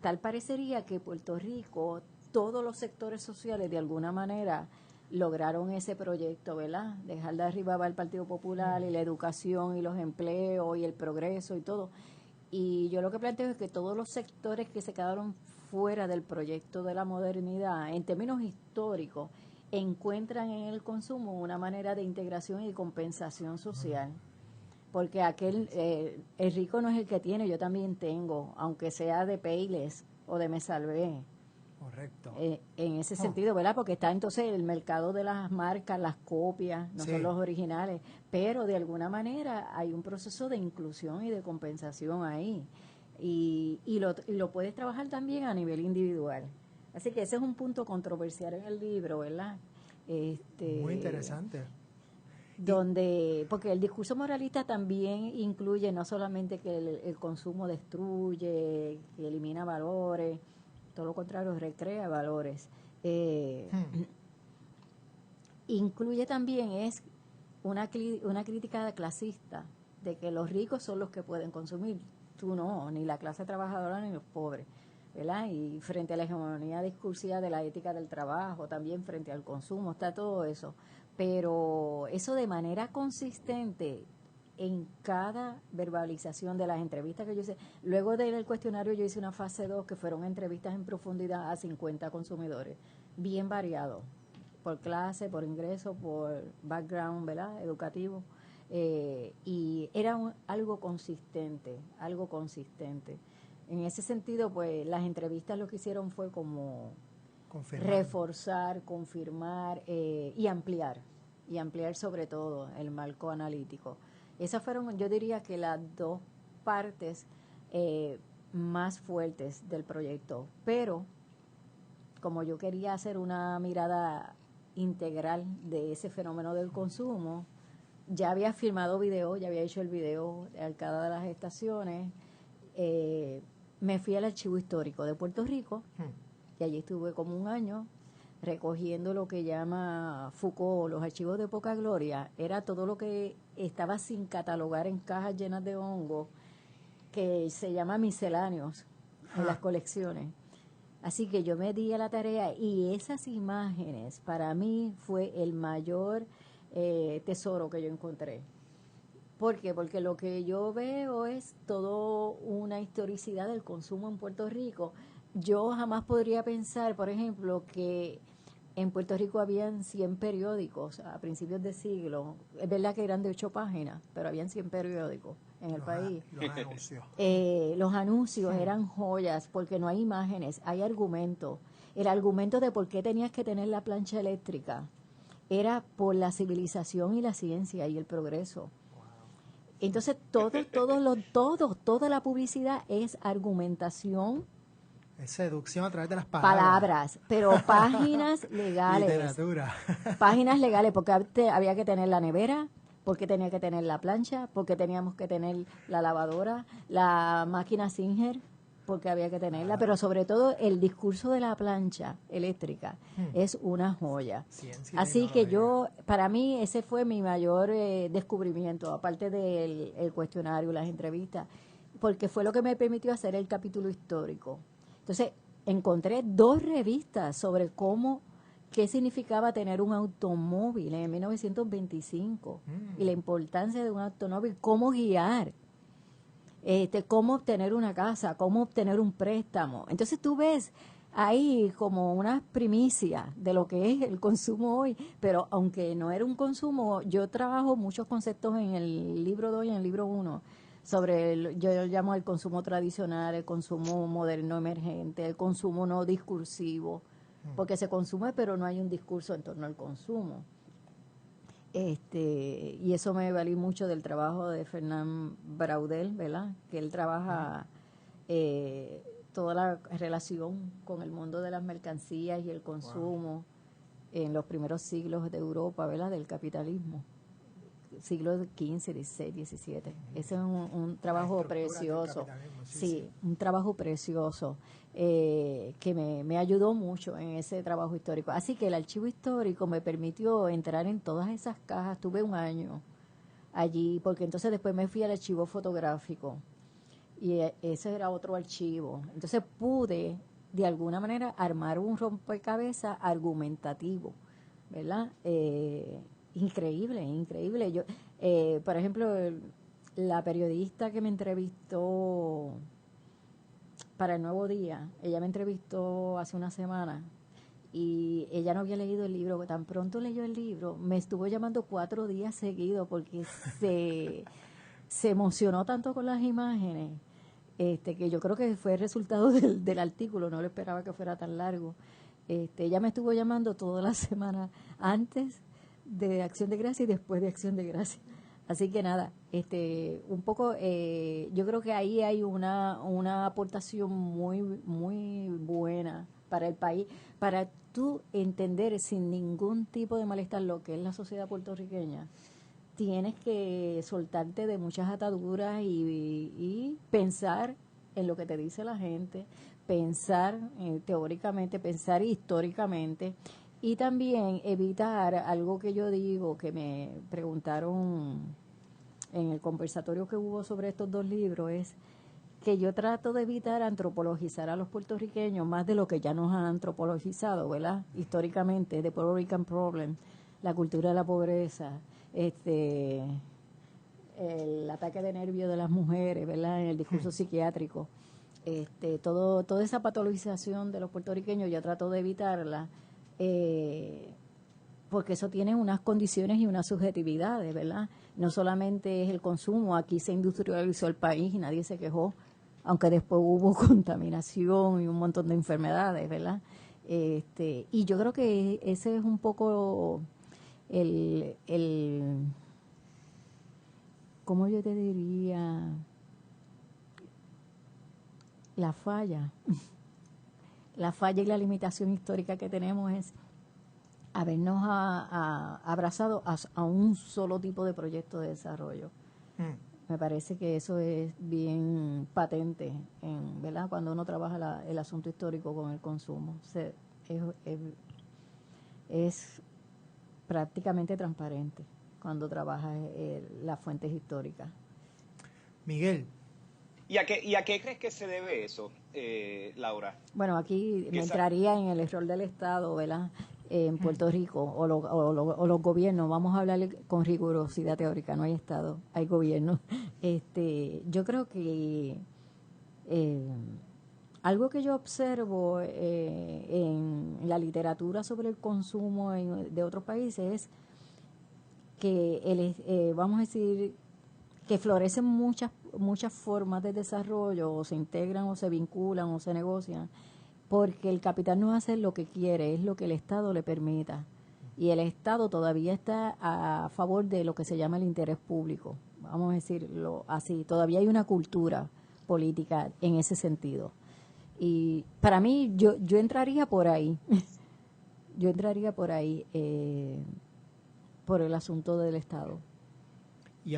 Speaker 5: Tal parecería que Puerto Rico, todos los sectores sociales de alguna manera lograron ese proyecto, ¿verdad? Dejar de arriba va el Partido Popular y la educación y los empleos y el progreso y todo. Y yo lo que planteo es que todos los sectores que se quedaron fuera del proyecto de la modernidad, en términos históricos, encuentran en el consumo una manera de integración y compensación social. Porque el rico no es el que tiene, yo también tengo, aunque sea de Payless o de Me Salvé.
Speaker 3: Correcto.
Speaker 5: En ese sentido, ¿verdad? Porque está entonces el mercado de las marcas, las copias, no son los originales, pero de alguna manera hay un proceso de inclusión y de compensación ahí. Y lo puedes trabajar también a nivel individual. Así que ese es un punto controversial en el libro, ¿verdad?
Speaker 3: Muy interesante.
Speaker 5: Porque el discurso moralista también incluye no solamente que el consumo destruye, que elimina valores, todo lo contrario, recrea valores. Incluye también una crítica clasista, de que los ricos son los que pueden consumir, tú no, ni la clase trabajadora ni los pobres, ¿verdad? Y frente a la hegemonía discursiva de la ética del trabajo, también frente al consumo, está todo eso. Pero eso de manera consistente en cada verbalización de las entrevistas que yo hice. Luego del cuestionario yo hice una fase 2 que fueron entrevistas en profundidad a 50 consumidores, bien variados, por clase, por ingreso, por background, ¿verdad?, educativo. Y era algo consistente. En ese sentido, pues las entrevistas lo que hicieron fue como reforzar, confirmar y ampliar sobre todo el marco analítico. Esas fueron, yo diría que las dos partes más fuertes del proyecto, pero como yo quería hacer una mirada integral de ese fenómeno del consumo, ya había filmado video, ya había hecho el video a cada de las estaciones, me fui al Archivo Histórico de Puerto Rico y allí estuve como un año recogiendo lo que llama Foucault, los archivos de poca gloria. Era todo lo que estaba sin catalogar en cajas llenas de hongo, que se llama misceláneos en las colecciones. Así que yo me di a la tarea y esas imágenes para mí fue el mayor tesoro que yo encontré. ¿Por qué? Porque lo que yo veo es todo una historicidad del consumo en Puerto Rico. Yo jamás podría pensar, por ejemplo, que en Puerto Rico habían 100 periódicos a principios de siglo. Es verdad que eran de 8 páginas, pero habían 100 periódicos en el país.
Speaker 3: Los anuncios.
Speaker 5: Los anuncios eran joyas porque no hay imágenes, hay argumentos. El argumento de por qué tenías que tener la plancha eléctrica era por la civilización y la ciencia y el progreso. Entonces, toda la publicidad es argumentación.
Speaker 3: Es seducción a través de las
Speaker 5: palabras. Pero páginas legales.
Speaker 3: Literatura.
Speaker 5: Páginas legales, porque había que tener la nevera, porque tenía que tener la plancha, porque teníamos que tener la lavadora, la máquina Singer, porque había que tenerla, pero sobre todo el discurso de la plancha eléctrica es una joya. Así que para mí ese fue mi mayor descubrimiento, aparte del cuestionario, las entrevistas, porque fue lo que me permitió hacer el capítulo histórico. Entonces, encontré 2 revistas sobre qué significaba tener un automóvil en 1925 y la importancia de un automóvil, cómo guiar, cómo obtener una casa, cómo obtener un préstamo. Entonces tú ves ahí como una primicia de lo que es el consumo hoy, pero aunque no era un consumo, yo trabajo muchos conceptos en el libro 2 y en el libro 1 sobre, yo llamo el consumo tradicional, el consumo moderno emergente, el consumo no discursivo, porque se consume pero no hay un discurso en torno al consumo. Y eso me valí mucho del trabajo de Fernán Braudel, ¿verdad? Que él trabaja toda la relación con el mundo de las mercancías y el consumo en los primeros siglos de Europa, ¿verdad? Del capitalismo. Siglo XV, XVI, XVII. Ese es un trabajo precioso. Sí, un trabajo precioso que me ayudó mucho en ese trabajo histórico. Así que el archivo histórico me permitió entrar en todas esas cajas. Tuve un año allí, porque entonces después me fui al archivo fotográfico. y ese era otro archivo. Entonces pude, de alguna manera, armar un rompecabezas argumentativo, ¿verdad? Increíble, increíble. Yo, por ejemplo, la periodista que me entrevistó para El Nuevo Día, ella me entrevistó hace una semana y ella no había leído el libro. Tan pronto leyó el libro, me estuvo llamando 4 días seguidos porque se emocionó tanto con las imágenes, que yo creo que fue el resultado del artículo, no le esperaba que fuera tan largo. Ella me estuvo llamando toda la semana antes de Acción de Gracia y después de Acción de Gracia. Así que nada, un poco, yo creo que ahí hay una aportación muy, muy buena para el país, para tú entender sin ningún tipo de malestar lo que es la sociedad puertorriqueña. Tienes que soltarte de muchas ataduras y pensar en lo que te dice la gente, pensar teóricamente, pensar históricamente, y también evitar algo que yo digo, que me preguntaron en el conversatorio que hubo sobre estos 2 libros, es que yo trato de evitar antropologizar a los puertorriqueños más de lo que ya nos han antropologizado, ¿verdad? Históricamente, The Puerto Rican Problem, la cultura de la pobreza, el ataque de nervios de las mujeres, ¿verdad? En el discurso psiquiátrico, toda esa patologización de los puertorriqueños yo trato de evitarla, porque eso tiene unas condiciones y unas subjetividades, ¿verdad? No solamente es el consumo, aquí se industrializó el país y nadie se quejó, aunque después hubo contaminación y un montón de enfermedades, ¿verdad? Y yo creo que ese es un poco ¿cómo yo te diría? La falla. La falla y la limitación histórica que tenemos es habernos abrazado a un solo tipo de proyecto de desarrollo. Me parece que eso es bien patente, ¿verdad? Cuando uno trabaja el asunto histórico con el consumo. Es prácticamente transparente cuando trabaja las fuentes históricas.
Speaker 3: Miguel.
Speaker 4: ¿Y a qué crees que se debe eso, Laura?
Speaker 5: Bueno, aquí me entraría en el error del Estado, ¿verdad? En Puerto Rico, o los gobiernos, vamos a hablar con rigurosidad teórica, no hay Estado, hay gobierno. Yo creo que algo que yo observo en la literatura sobre el consumo de otros países es que vamos a decir que florecen muchas formas de desarrollo, o se integran o se vinculan o se negocian, porque el capital no hace lo que quiere, es lo que el Estado le permita, y el Estado todavía está a favor de lo que se llama el interés público, vamos a decirlo así, todavía hay una cultura política en ese sentido, y para mí yo entraría por ahí, por el asunto del Estado.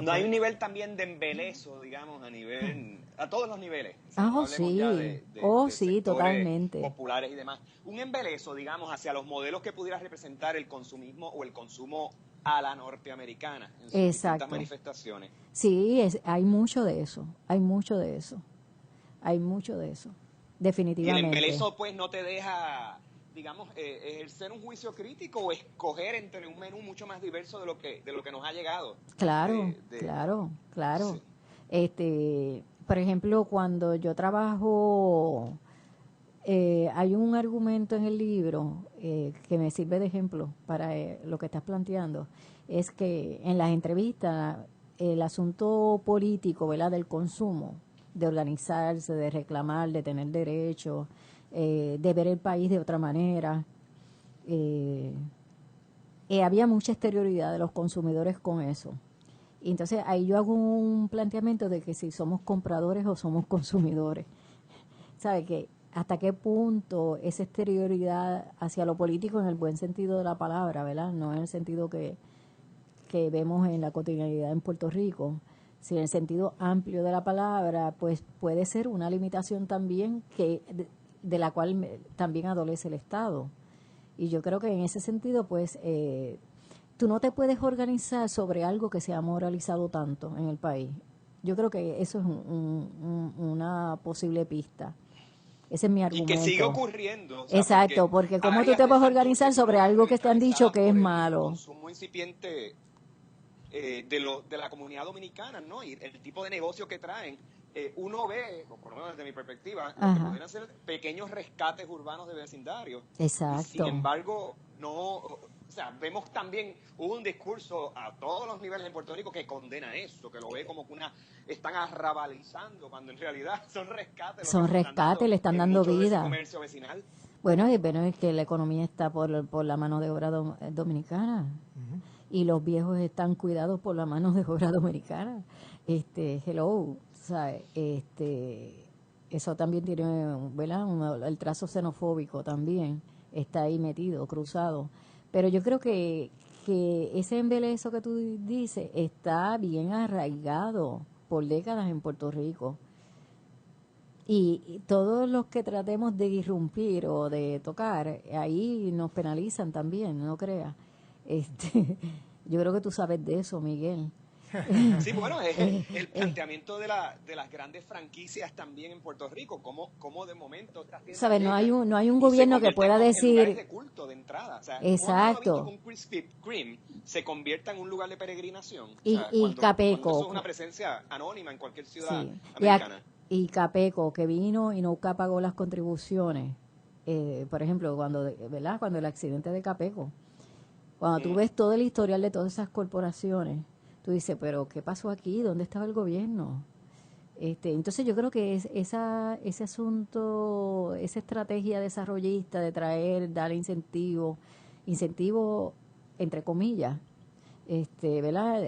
Speaker 4: No hay un nivel también de embelezo, digamos, a todos los niveles.
Speaker 5: Sí, totalmente.
Speaker 4: Populares y demás. Un embelezo, digamos, hacia los modelos que pudiera representar el consumismo o el consumo a la norteamericana en sus distintas manifestaciones.
Speaker 5: Sí, hay mucho de eso, definitivamente.
Speaker 4: Y el embelezo, pues, no te deja, digamos, ejercer un juicio crítico o escoger entre un menú mucho más diverso de lo que nos ha llegado.
Speaker 5: Claro. Sí. Por ejemplo, cuando yo trabajo, hay un argumento en el libro que me sirve de ejemplo para lo que estás planteando, es que en las entrevistas el asunto político, ¿verdad?, del consumo, de organizarse, de reclamar, de tener derechos, de ver el país de otra manera. Había mucha exterioridad de los consumidores con eso. Y entonces ahí yo hago un planteamiento de que si somos compradores o somos consumidores. ¿Sabe qué? ¿Hasta qué punto esa exterioridad hacia lo político en el buen sentido de la palabra, ¿verdad? No en el sentido que vemos en la cotidianidad en Puerto Rico, sino en el sentido amplio de la palabra, pues puede ser una limitación también de la cual también adolece el Estado. Y yo creo que en ese sentido, pues, tú no te puedes organizar sobre algo que se ha moralizado tanto en el país. Yo creo que eso es una posible pista. Ese es mi argumento.
Speaker 4: Y que sigue ocurriendo. O sea,
Speaker 5: exacto, porque ¿cómo tú te puedes organizar sobre algo que te han dicho que es malo?
Speaker 4: El consumo incipiente de la comunidad dominicana, ¿no? Y el tipo de negocio que traen. Uno ve, por lo menos desde mi perspectiva, que pueden ser pequeños rescates urbanos de vecindarios.
Speaker 5: Exacto.
Speaker 4: Y sin embargo, no, o sea, vemos también, hubo un discurso a todos los niveles en Puerto Rico que condena eso, que lo ve como que están arrabalizando, cuando en realidad son rescates.
Speaker 5: Son rescates, le están dando vida.
Speaker 4: Comercio vecinal.
Speaker 5: Bueno, es que la economía está por la mano de obra dominicana. Y los viejos están cuidados por la mano de obra dominicana. Hello, ¿sabes? Eso también tiene, ¿verdad? El trazo xenofóbico también está ahí metido, cruzado. Pero yo creo que ese embelezo que tú dices está bien arraigado por décadas en Puerto Rico. Y todos los que tratemos de irrumpir o de tocar, ahí nos penalizan también, no creas. Yo creo que tú sabes de eso, Miguel.
Speaker 4: Sí, bueno, es el planteamiento de las grandes franquicias también en Puerto Rico, como de momento
Speaker 5: ¿sabes? No hay un gobierno que pueda decir
Speaker 4: de culto de entrada. O sea,
Speaker 5: exacto.
Speaker 4: Un Krispy Kreme se convierta en un lugar de peregrinación.
Speaker 5: Y,
Speaker 4: o sea,
Speaker 5: y Capeco,
Speaker 4: cuando eso es una presencia anónima en cualquier ciudad
Speaker 5: sí.
Speaker 4: americana.
Speaker 5: Y Capeco, que vino y nunca pagó las contribuciones. Por ejemplo, cuando el accidente de Capeco, cuando tú ves todo el historial de todas esas corporaciones, tú dices, pero ¿qué pasó aquí? ¿Dónde estaba el gobierno? Entonces yo creo que ese asunto, esa estrategia desarrollista de dar incentivo entre comillas, ¿verdad?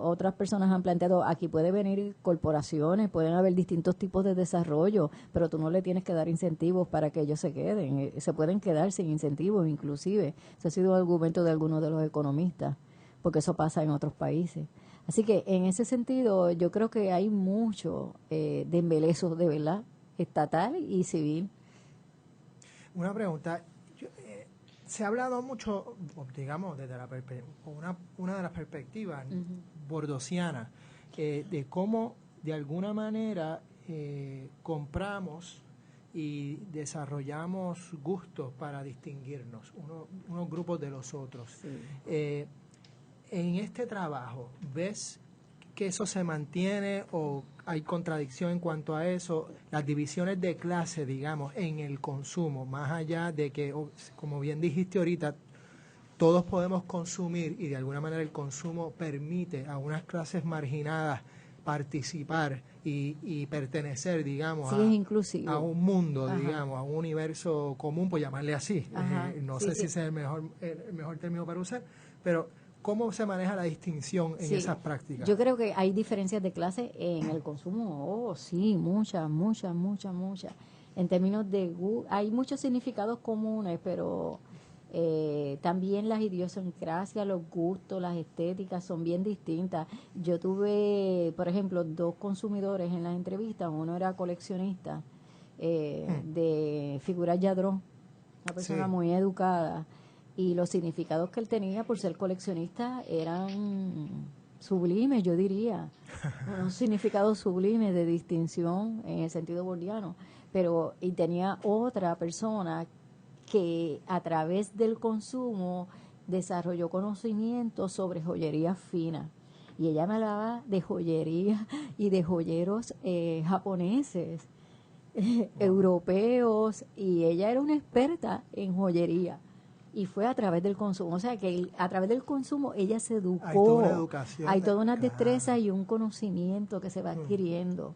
Speaker 5: Otras personas han planteado, aquí puede venir corporaciones, pueden haber distintos tipos de desarrollo, pero tú no le tienes que dar incentivos para que ellos se queden, se pueden quedar sin incentivos inclusive. Ese ha sido un argumento de algunos de los economistas, porque eso pasa en otros países. Así que en ese sentido yo creo que hay mucho de embelezo de verdad, estatal y civil.
Speaker 3: Una pregunta, se ha hablado mucho, digamos, desde una de las perspectivas bordosianas, de cómo de alguna manera compramos y desarrollamos gustos para distinguirnos unos grupos de los otros. Sí. En este trabajo, ¿ves que eso se mantiene o hay contradicción en cuanto a eso? Las divisiones de clase, digamos, en el consumo, más allá de que, como bien dijiste ahorita, todos podemos consumir y de alguna manera el consumo permite a unas clases marginadas participar y pertenecer, digamos, a un mundo, digamos, a un universo común, por llamarle así. No sé si ese es el mejor término para usar, pero ¿cómo se maneja la distinción en esas prácticas?
Speaker 5: Yo creo que hay diferencias de clase en el consumo. Sí, muchas. En términos de hay muchos significados comunes, pero también las idiosincrasias, los gustos, las estéticas son bien distintas. Yo tuve, por ejemplo, 2 consumidores en las entrevistas. Uno era coleccionista de figuras Yadró, una persona muy educada. Y los significados que él tenía por ser coleccionista eran sublimes, yo diría. Unos significados sublimes de distinción en el sentido bordiano. Y tenía otra persona que a través del consumo desarrolló conocimientos sobre joyería fina. Y ella me hablaba de joyería y de joyeros japoneses, europeos, y ella era una experta en joyería. Y fue a través del consumo. O sea, que a través del consumo ella se educó. Hay toda una educación. Hay toda una destreza y un conocimiento que se va adquiriendo.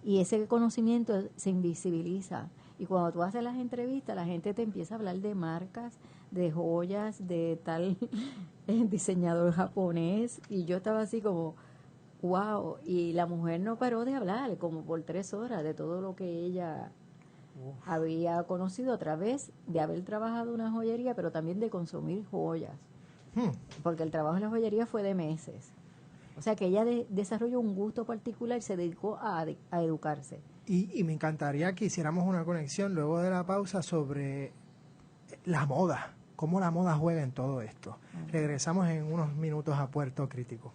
Speaker 5: Y ese conocimiento se invisibiliza. Y cuando tú haces las entrevistas, la gente te empieza a hablar de marcas, de joyas, de tal diseñador japonés. Y yo estaba así como, wow. Y la mujer no paró de hablar, como por 3 horas, de todo lo que ella había conocido a través de haber trabajado en una joyería, pero también de consumir joyas. Porque el trabajo en la joyería fue de meses. O sea que ella desarrolló un gusto particular y se dedicó a educarse.
Speaker 3: Y me encantaría que hiciéramos una conexión luego de la pausa sobre la moda, cómo la moda juega en todo esto. Regresamos en unos minutos a Puerto Crítico.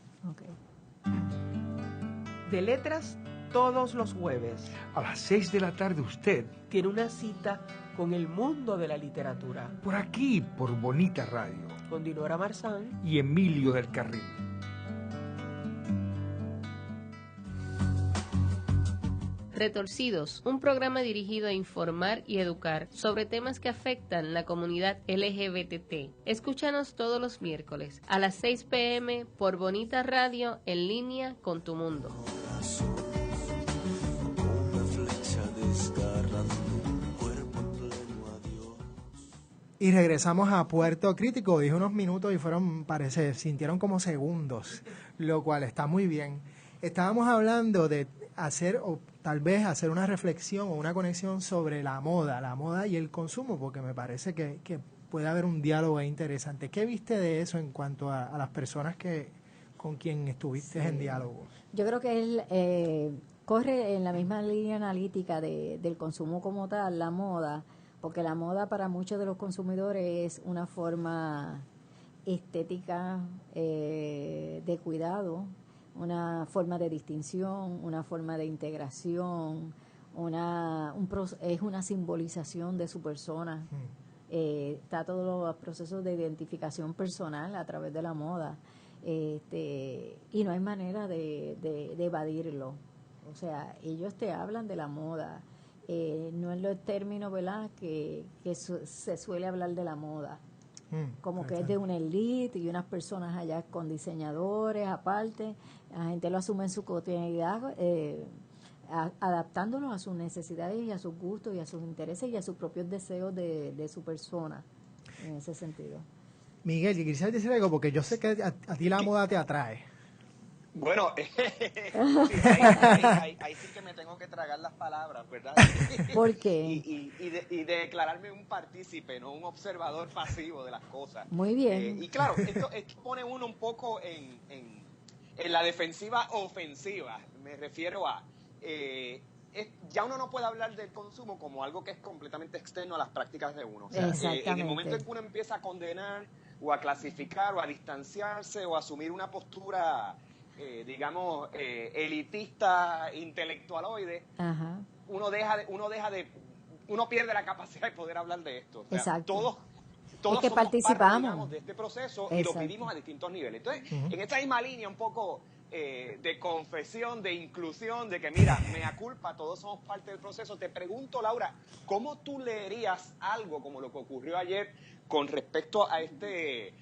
Speaker 2: de Letras todos los jueves.
Speaker 10: A las 6 de la tarde usted
Speaker 11: tiene una cita con el mundo de la literatura.
Speaker 10: Por aquí, por Bonita Radio.
Speaker 11: Con Dinora Marzán
Speaker 10: y Emilio del Carril.
Speaker 12: Retorcidos, un programa dirigido a informar y educar sobre temas que afectan la comunidad LGBT. Escúchanos todos los miércoles a las 6 p.m. por Bonita Radio en línea con tu mundo.
Speaker 3: Y regresamos a Puerto Crítico. Dije unos minutos y sintieron como segundos, lo cual está muy bien. Estábamos hablando de tal vez hacer una reflexión o una conexión sobre la moda y el consumo, porque me parece que puede haber un diálogo interesante. ¿Qué viste de eso en cuanto a las personas con quien estuviste en diálogo?
Speaker 5: Yo creo que él corre en la misma línea analítica del consumo como tal, la moda, porque la moda para muchos de los consumidores es una forma estética de cuidado, una forma de distinción, una forma de integración, es una simbolización de su persona. Está todos los procesos de identificación personal a través de la moda, y no hay manera de evadirlo. O sea, ellos te hablan de la moda, no es los términos, ¿verdad?, que se suele hablar de la moda. Como que es de una elite y unas personas allá con diseñadores aparte, la gente lo asume en su cotidianidad, adaptándolo a sus necesidades y a sus gustos y a sus intereses y a sus propios deseos de su persona, en ese sentido.
Speaker 3: Miguel, yo quisiera decir algo, porque yo sé que a ti la moda te atrae.
Speaker 4: Bueno, ahí sí que me tengo que tragar las palabras, ¿verdad?
Speaker 5: ¿Por qué?
Speaker 4: Y declararme un partícipe, no un observador pasivo de las cosas.
Speaker 5: Muy bien.
Speaker 4: Y claro, esto pone uno un poco en la defensiva ofensiva. Me refiero a... ya uno no puede hablar del consumo como algo que es completamente externo a las prácticas de uno. O sea, en el momento en que uno empieza a condenar o a clasificar o a distanciarse o a asumir una postura... digamos, elitista, intelectualoide, uno pierde la capacidad de poder hablar de esto. O sea, todos
Speaker 5: que
Speaker 4: somos
Speaker 5: participamos
Speaker 4: parte, digamos, de este proceso. Exacto. Y lo vivimos a distintos niveles. Entonces, en esta misma línea un poco de confesión, de inclusión, de que mira, mea culpa, todos somos parte del proceso. Te pregunto, Laura, ¿cómo tú leerías algo como lo que ocurrió ayer con respecto a este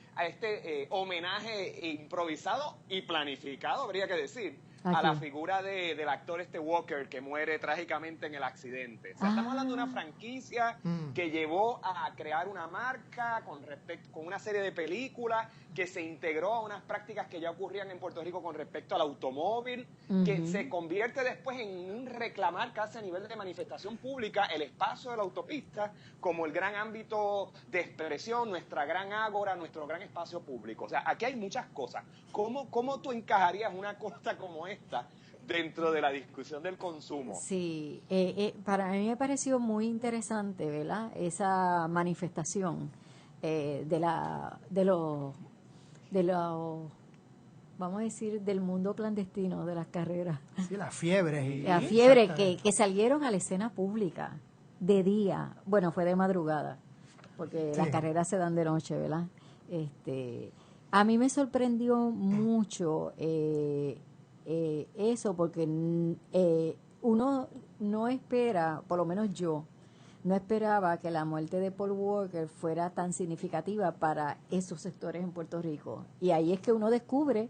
Speaker 4: homenaje improvisado y planificado, habría que decir, a la figura del actor Walker, que muere trágicamente en el accidente? O sea, estamos hablando de una franquicia que llevó a crear una marca con una serie de películas, que se integró a unas prácticas que ya ocurrían en Puerto Rico con respecto al automóvil, que se convierte después en un reclamar casi a nivel de manifestación pública el espacio de la autopista como el gran ámbito de expresión, nuestra gran ágora, nuestro gran espacio público. O sea, aquí hay muchas cosas. ¿Cómo tú encajarías una cosa como esta dentro de la discusión del consumo? Sí,
Speaker 5: para mí me pareció muy interesante, ¿verdad?, esa manifestación de lo vamos a decir, del mundo clandestino de las carreras.
Speaker 3: Sí, las fiebres.
Speaker 5: La fiebre que salieron a la escena pública de día. Bueno, fue de madrugada, porque las carreras se dan de noche, ¿verdad? A mí me sorprendió mucho eso, porque uno no espera, por lo menos yo, no esperaba que la muerte de Paul Walker fuera tan significativa para esos sectores en Puerto Rico. Y ahí es que uno descubre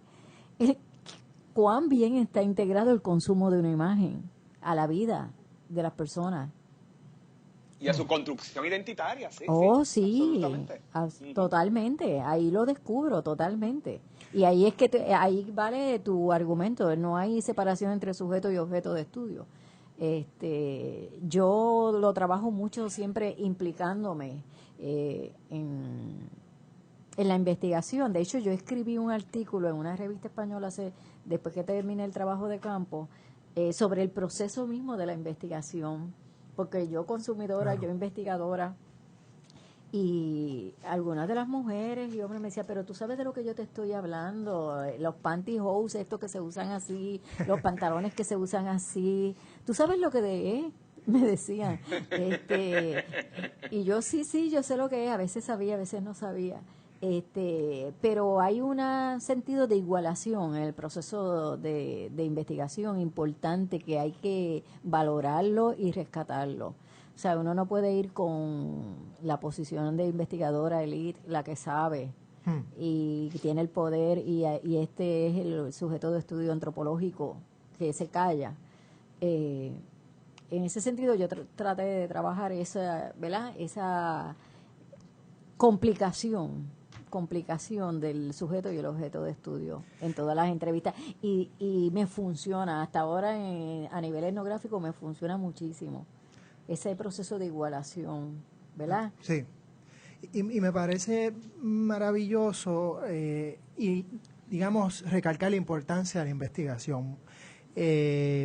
Speaker 5: cuán bien está integrado el consumo de una imagen a la vida de las personas.
Speaker 4: Y a su construcción identitaria, sí.
Speaker 5: Sí, totalmente. Ahí lo descubro totalmente. Y ahí es que ahí vale tu argumento. No hay separación entre sujeto y objeto de estudio. Yo lo trabajo mucho siempre implicándome en la investigación. De hecho, yo escribí un artículo en una revista española después que terminé el trabajo de campo sobre el proceso mismo de la investigación, porque yo consumidora, yo investigadora, Y algunas de las mujeres y hombres me decían, pero tú sabes de lo que yo te estoy hablando, los pantyhose, estos que se usan así, los pantalones que se usan así, tú sabes lo que es, me decían. Y yo sí, yo sé lo que es, a veces sabía, a veces no sabía. Pero hay un sentido de igualación en el proceso de investigación importante que hay que valorarlo y rescatarlo. O sea, uno no puede ir con la posición de investigadora elite, la que sabe y tiene el poder, y este es el sujeto de estudio antropológico que se calla. En ese sentido, yo traté de trabajar esa, ¿verdad? Esa complicación del sujeto y el objeto de estudio en todas las entrevistas. Y me funciona, hasta ahora a nivel etnográfico me funciona muchísimo ese proceso de igualación, ¿verdad?
Speaker 3: Sí. Y me parece maravilloso y, digamos, recalcar la importancia de la investigación.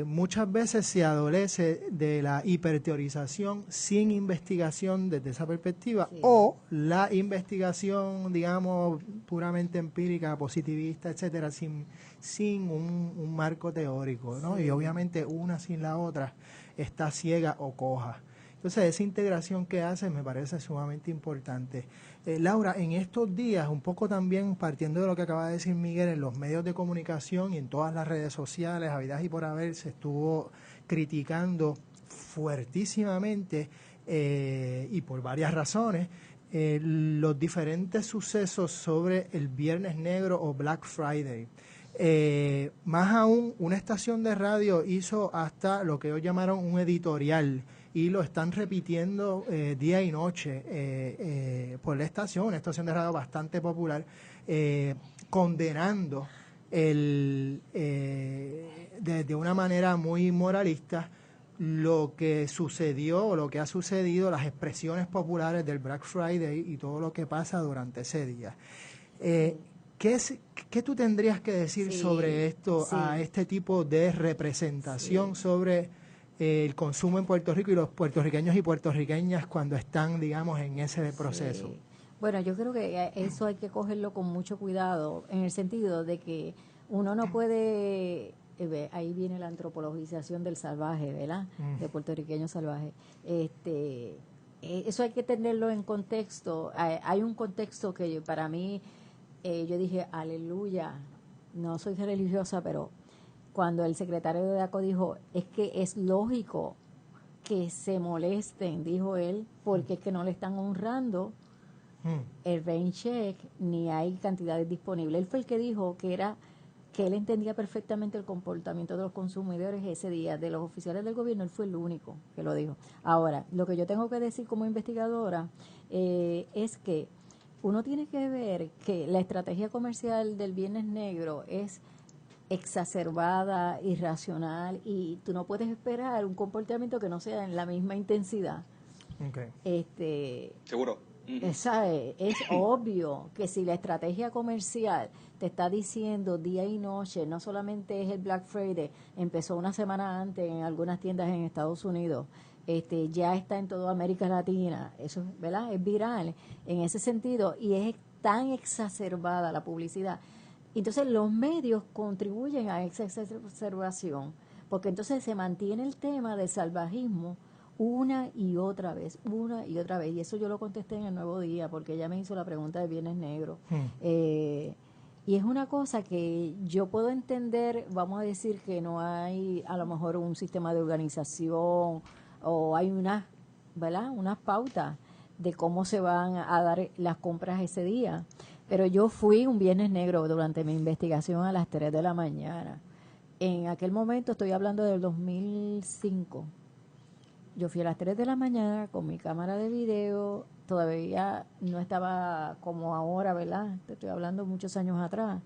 Speaker 3: Muchas veces se adolece de la hiperteorización sin investigación desde esa perspectiva, sí, o la investigación, digamos, puramente empírica, positivista, etcétera, sin un marco teórico, ¿no? Sí. Y obviamente una sin la otra está ciega o coja. Entonces, esa integración que hace me parece sumamente importante. Laura, en estos días, un poco también partiendo de lo que acaba de decir Miguel, en los medios de comunicación y en todas las redes sociales, habidas y por haber, se estuvo criticando fuertísimamente y por varias razones los diferentes sucesos sobre el Viernes Negro o Black Friday. Más aún, una estación de radio hizo hasta lo que ellos llamaron un editorial y lo están repitiendo día y noche por la estación, una estación de radio bastante popular, condenando de una manera muy moralista lo que sucedió o lo que ha sucedido, las expresiones populares del Black Friday y todo lo que pasa durante ese día. ¿Qué tú tendrías que decir sobre esto, a este tipo de representación sobre el consumo en Puerto Rico y los puertorriqueños y puertorriqueñas cuando están, digamos, en ese proceso?
Speaker 5: Sí. Bueno, yo creo que eso hay que cogerlo con mucho cuidado, en el sentido de que uno no puede, ahí viene la antropologización del salvaje, ¿verdad? De puertorriqueño salvaje. Eso hay que tenerlo en contexto. Hay un contexto que para mí, yo dije, aleluya, no soy religiosa, pero cuando el secretario de DACO dijo, es que es lógico que se molesten, dijo él, porque es que no le están honrando el rain check, ni hay cantidades disponibles. Él fue el que dijo que él entendía perfectamente el comportamiento de los consumidores ese día, de los oficiales del gobierno, él fue el único que lo dijo. Ahora, lo que yo tengo que decir como investigadora es que uno tiene que ver que la estrategia comercial del Viernes Negro es exacerbada, irracional, y tú no puedes esperar un comportamiento que no sea en la misma intensidad.
Speaker 3: Okay.
Speaker 4: Seguro.
Speaker 5: Es obvio que si la estrategia comercial te está diciendo día y noche, no solamente es el Black Friday, empezó una semana antes en algunas tiendas en Estados Unidos, ya está en toda América Latina, eso, ¿verdad? Es viral en ese sentido, y es tan exacerbada la publicidad. Entonces los medios contribuyen a esa exacerbación, porque entonces se mantiene el tema del salvajismo una y otra vez, y eso yo lo contesté en El Nuevo Día, porque ella me hizo la pregunta de Viernes Negro. Y es una cosa que yo puedo entender, vamos a decir que no hay a lo mejor un sistema de organización, o hay unas, ¿verdad?, unas pautas de cómo se van a dar las compras ese día. Pero yo fui un Viernes Negro durante mi investigación a las 3 de la mañana. En aquel momento, estoy hablando del 2005, yo fui a las 3 de la mañana con mi cámara de video, todavía no estaba como ahora, ¿verdad? Te estoy hablando muchos años atrás.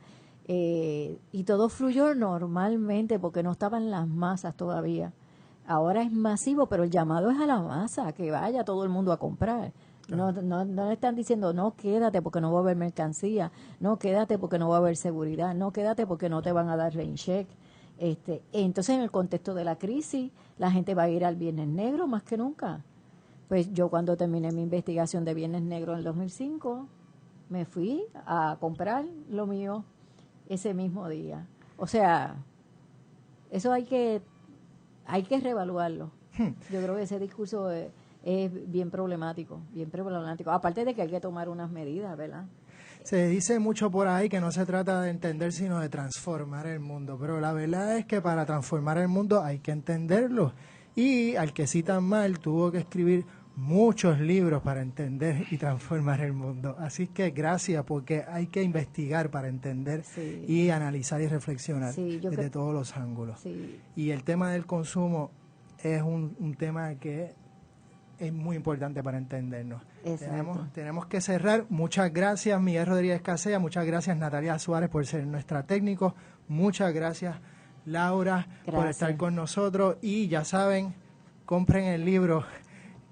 Speaker 5: Y todo fluyó normalmente porque no estaban las masas todavía. Ahora es masivo, pero el llamado es a la masa, que vaya todo el mundo a comprar. No le están diciendo, no, quédate porque no va a haber mercancía, no, quédate porque no va a haber seguridad, no, quédate porque no te van a dar rain check. Entonces, en el contexto de la crisis, la gente va a ir al Viernes Negro más que nunca, Pues yo cuando terminé mi investigación de Viernes Negro en el 2005, me fui a comprar lo mío ese mismo día. O sea, eso hay que reevaluarlo. Yo creo que ese discurso es bien problemático, aparte de que hay que tomar unas medidas, ¿verdad?
Speaker 3: Se dice mucho por ahí que no se trata de entender, sino de transformar el mundo, pero la verdad es que para transformar el mundo hay que entenderlo, y al que citan mal tuvo que escribir muchos libros para entender y transformar el mundo. Así que gracias, porque hay que investigar para entender y analizar y reflexionar desde todos los ángulos.
Speaker 5: Sí.
Speaker 3: Y el tema del consumo es un tema que es muy importante para entendernos. Tenemos que cerrar. Muchas gracias, Miguel Rodríguez Casella. Muchas gracias, Natalia Suárez, por ser nuestra técnico. Muchas gracias, Laura, por estar con nosotros. Y ya saben, compren el libro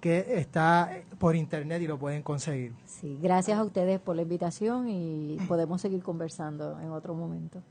Speaker 3: que está por internet y lo pueden conseguir.
Speaker 5: Sí, gracias a ustedes por la invitación y podemos seguir conversando en otro momento.